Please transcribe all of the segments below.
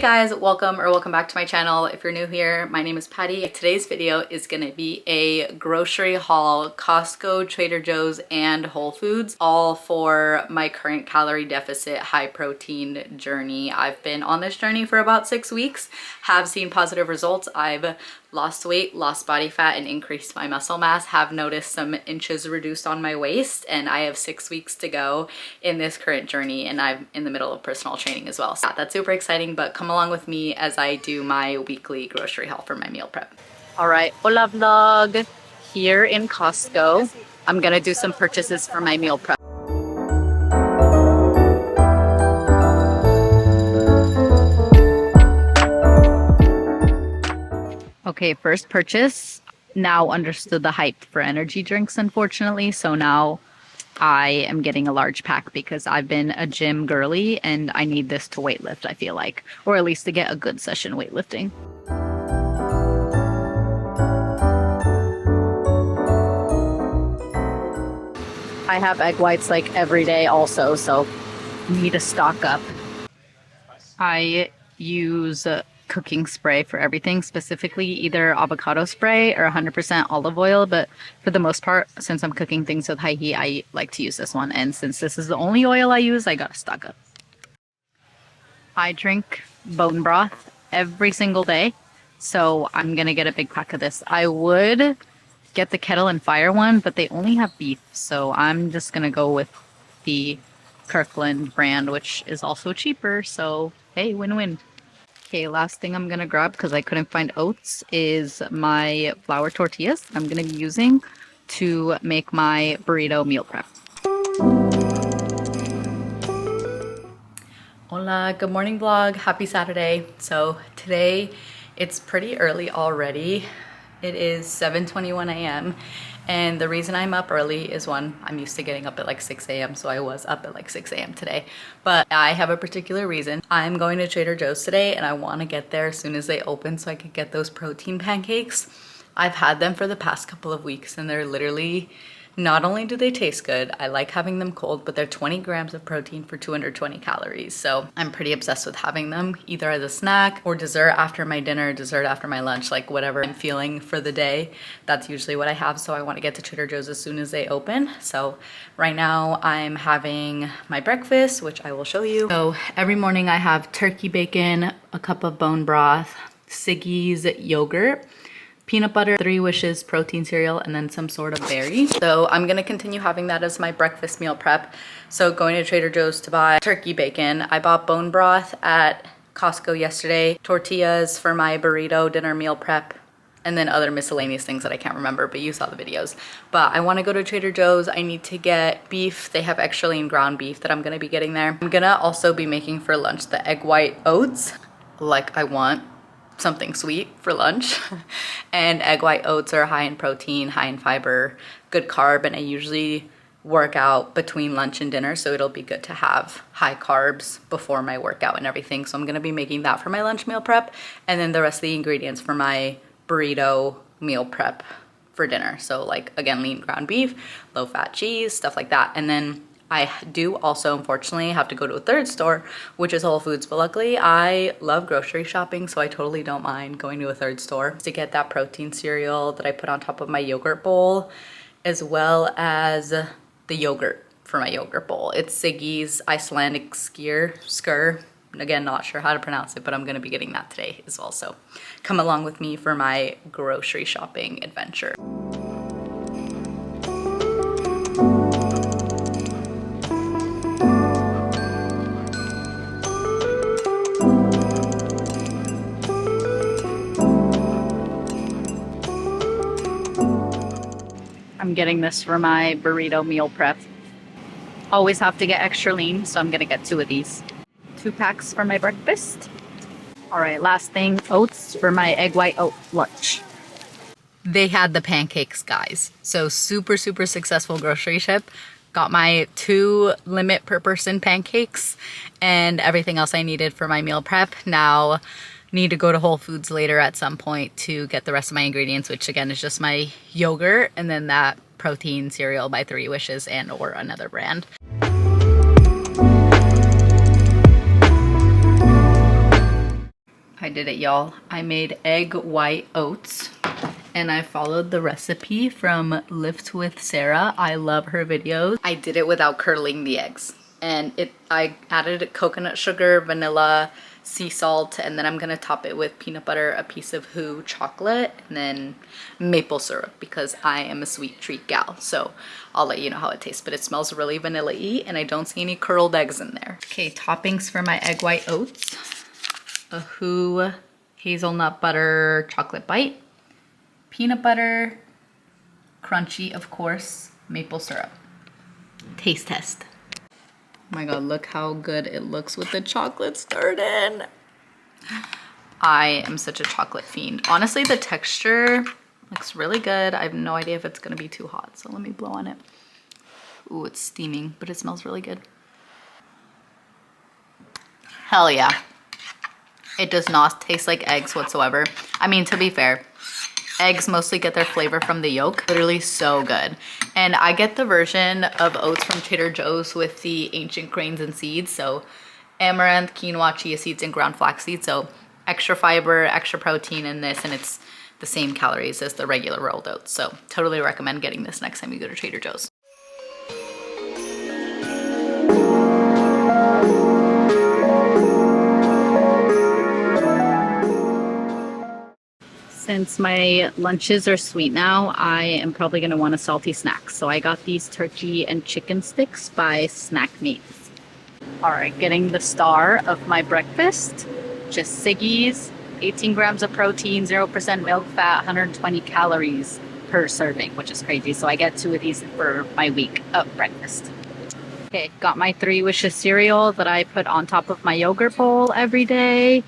guys, welcome back to my channel. If you're new here, my name is Patty. Today's video is gonna be a grocery haul, Costco, Trader Joe's, and Whole Foods, all for my current calorie deficit, high protein journey. I've been on this journey for about 6 weeks, have seen positive results. I've lost weight, lost body fat, and increased my muscle mass, have noticed some inches reduced on my waist, and I have 6 weeks to go in this current journey, and I'm in the middle of personal training as well. So that's super exciting, but come along with me as I do my weekly grocery haul for my meal prep. All right, hola vlog. Here in Costco, I'm gonna do some purchases for my meal prep. Okay, first purchase. Now understood the hype for energy drinks, unfortunately. So now I am getting a large pack because I've been a gym girly and I need this to weightlift, I feel like. Or at least to get a good session weightlifting. I have egg whites like every day also, so need to stock up. I use cooking spray for everything, specifically either avocado spray or 100% olive oil, but for the most part, since I'm cooking things with high heat, I like to use this one, and since this is the only oil I use, I gotta stock up. I drink bone broth every single day, so I'm gonna get a big pack of this. I would get the Kettle and Fire one, but they only have beef, so I'm just gonna go with the Kirkland brand, which is also cheaper, so hey, win-win. Okay, last thing I'm gonna grab because I couldn't find oats is my flour tortillas I'm gonna be using to make my burrito meal prep. Hola, good morning vlog, happy Saturday. So today it's pretty early already. It is 7:21 a.m. and the reason I'm up early is one, I'm used to getting up at like 6 a.m. so I was up at like 6 a.m. today, but I have a particular reason. I'm going to Trader Joe's today and I want to get there as soon as they open so I could get those protein pancakes. I've had them for the past couple of weeks and they're literally, not only do they taste good, I like having them cold, but they're 20 grams of protein for 220 calories. So I'm pretty obsessed with having them either as a snack or dessert after my dinner, dessert after my lunch, like whatever I'm feeling for the day. That's usually what I have. So I want to get to Trader Joe's as soon as they open. So right now I'm having my breakfast, which I will show you. So every morning I have turkey bacon, a cup of bone broth, Siggy's yogurt, peanut butter, 3 Wishes protein cereal, and then some sort of berry. So I'm gonna continue having that as my breakfast meal prep. So going to Trader Joe's to buy turkey bacon. I bought bone broth at Costco yesterday, tortillas for my burrito dinner meal prep, and then other miscellaneous things that I can't remember, but you saw the videos. But I wanna go to Trader Joe's. I need to get beef. They have extra lean ground beef that I'm gonna be getting there. I'm gonna also be making for lunch the egg white oats. Like I want something sweet for lunch. And egg white oats are high in protein, high in fiber, good carb, and I usually work out between lunch and dinner, so it'll be good to have high carbs before my workout and everything. So I'm gonna be making that for my lunch meal prep, and then the rest of the ingredients for my burrito meal prep for dinner. So like, again, lean ground beef, low fat cheese, stuff like that. And then I do also, unfortunately, have to go to a third store, which is Whole Foods, but luckily I love grocery shopping, so I totally don't mind going to a third store to get that protein cereal that I put on top of my yogurt bowl, as well as the yogurt for my yogurt bowl. It's Siggy's Icelandic Skyr. Again, not sure how to pronounce it, but I'm gonna be getting that today as well. So come along with me for my grocery shopping adventure. I'm getting this for my burrito meal prep. Always have to get extra lean, so I'm gonna get 2 of these. 2 packs for my breakfast. All right, last thing, oats for my egg white oat lunch. They had the pancakes, guys. So super successful grocery trip. Got my 2 limit per person pancakes and everything else I needed for my meal prep. Now need to go to Whole Foods later at some point to get the rest of my ingredients, which again is just my yogurt and then that protein cereal by 3 Wishes and or another brand. did it, y'all. I made egg white oats and I followed the recipe from Lift with Sarah. I love her videos. I did it without curdling the eggs. And I added coconut sugar, vanilla, sea salt, and then I'm gonna top it with peanut butter, a piece of Who chocolate, and then maple syrup because I am a sweet treat gal. So I'll let you know how it tastes, but it smells really vanilla-y and I don't see any curled eggs in there. Okay, toppings for my egg white oats. A Who hazelnut butter chocolate bite, peanut butter, crunchy of course, maple syrup. Taste test. Oh my god, look how good it looks with the chocolate stirred in. I am such a chocolate fiend. Honestly, the texture looks really good. I have no idea if it's gonna be too hot, so let me blow on it. Ooh, it's steaming, but it smells really good. Hell yeah. It does not taste like eggs whatsoever. I mean, to be fair, eggs mostly get their flavor from the yolk. Literally so good. And I get the version of oats from Trader Joe's with the ancient grains and seeds. So amaranth, quinoa, chia seeds, and ground flax seeds. So extra fiber, extra protein in this, and it's the same calories as the regular rolled oats. So totally recommend getting this next time you go to Trader Joe's. Since my lunches are sweet now, I am probably gonna want a salty snack. So I got these turkey and chicken sticks by Snack Meats. All right, getting the star of my breakfast, just Siggy's, 18 grams of protein, 0% milk fat, 120 calories per serving, which is crazy. So I get 2 of these for my week of breakfast. Okay, got my 3 Wishes cereal that I put on top of my yogurt bowl every day.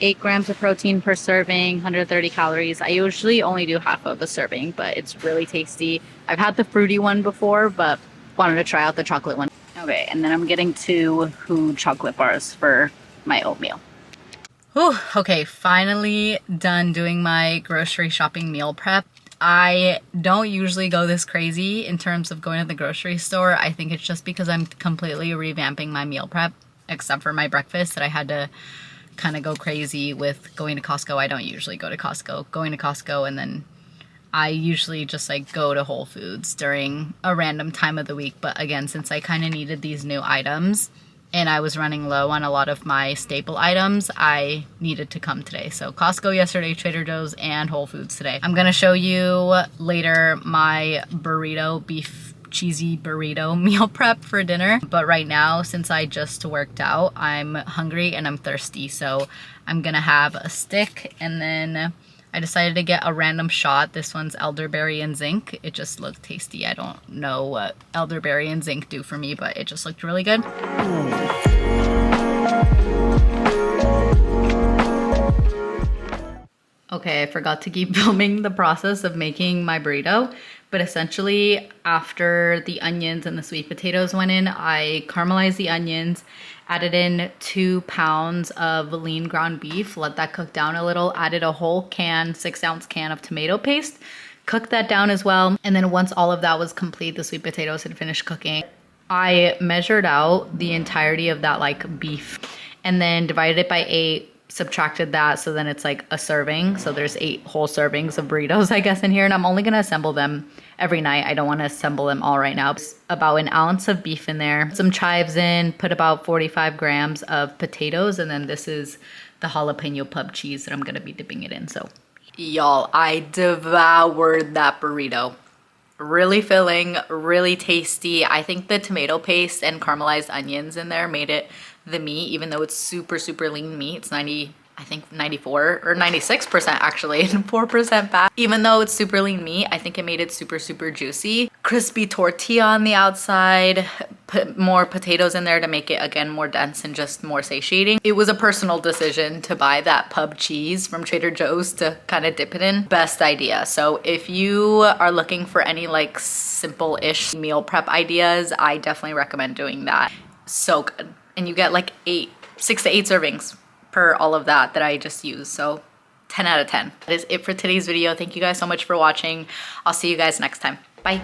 8 grams of protein per serving, 130 calories. I usually only do half of a serving, but it's really tasty. I've had the fruity one before, but wanted to try out the chocolate one. Okay, and then I'm getting 2 Who chocolate bars for my oatmeal. Whew, okay, finally done doing my grocery shopping meal prep. I don't usually go this crazy in terms of going to the grocery store. I think it's just because I'm completely revamping my meal prep, except for my breakfast that I had to kind of go crazy with going to Costco. I don't usually go to Costco. Going to Costco, and then I usually just like go to Whole Foods during a random time of the week. But again, since I kind of needed these new items and I was running low on a lot of my staple items, I needed to come today. So Costco yesterday, Trader Joe's, and Whole Foods today. I'm gonna show you later my burrito, beef cheesy burrito meal prep for dinner. But right now, since I just worked out, I'm hungry and I'm thirsty. So I'm gonna have a stick, and then I decided to get a random shot. This one's elderberry and zinc. It just looked tasty. I don't know what elderberry and zinc do for me, but it just looked really good. Okay, I forgot to keep filming the process of making my burrito, but essentially after the onions and the sweet potatoes went in, I caramelized the onions, added in 2 pounds of lean ground beef, let that cook down a little, added a whole can, 6-ounce can of tomato paste, cooked that down as well. And then once all of that was complete, the sweet potatoes had finished cooking, I measured out the entirety of that like beef and then divided it by 8, subtracted that, so then it's like a serving. So there's 8 whole servings of burritos, I guess, in here, and I'm only gonna assemble them every night. I don't want to assemble them all right now. It's about 1 ounce of beef in there, some chives in, put about 45 grams of potatoes, and then this is the jalapeno pub cheese that I'm gonna be dipping it in. So y'all, I devoured that burrito. Really filling, really tasty. I think the tomato paste and caramelized onions in there made it the meat, even though it's super lean meat. It's 94 or 96% actually, and 4% fat. Even though it's super lean meat, I think it made it super juicy. Crispy tortilla on the outside, put more potatoes in there to make it again more dense and just more satiating. It was a personal decision to buy that pub cheese from Trader Joe's to kind of dip it in. Best idea. So if you are looking for any like simple-ish meal prep ideas, I definitely recommend doing that. So good. And you get like 6 to 8 servings per all of that I just used. So 10 out of 10. That is it for today's video. Thank you guys so much for watching. I'll see you guys next time. Bye.